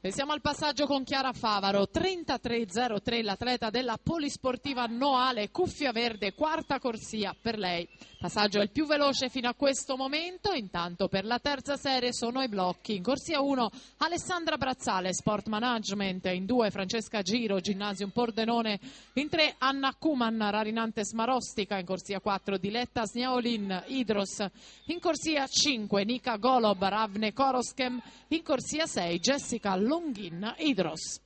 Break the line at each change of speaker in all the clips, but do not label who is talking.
E siamo al passaggio con Chiara Favaro, 33.03 l'atleta della Polisportiva Noale, cuffia verde, quarta corsia per lei. Passaggio è il più veloce fino a questo momento, intanto per la terza serie sono i blocchi. In corsia 1 Alessandra Brazzale, Sport Management, in 2 Francesca Giro, Ginnasium Pordenone, in 3 Anna Kuman, Rarinante Smarostica, in corsia 4 Diletta Sniaolin, Idros, in corsia 5 Nika Golob, Ravne Koroskem, in corsia 6 Jessica Longin, Idros.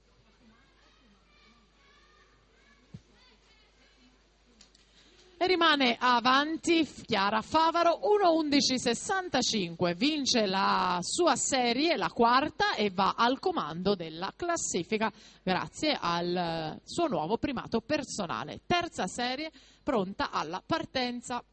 E rimane avanti Chiara Favaro, 1:11.65, vince la sua serie, la quarta, e va al comando della classifica grazie al suo nuovo primato personale. Terza serie pronta alla partenza.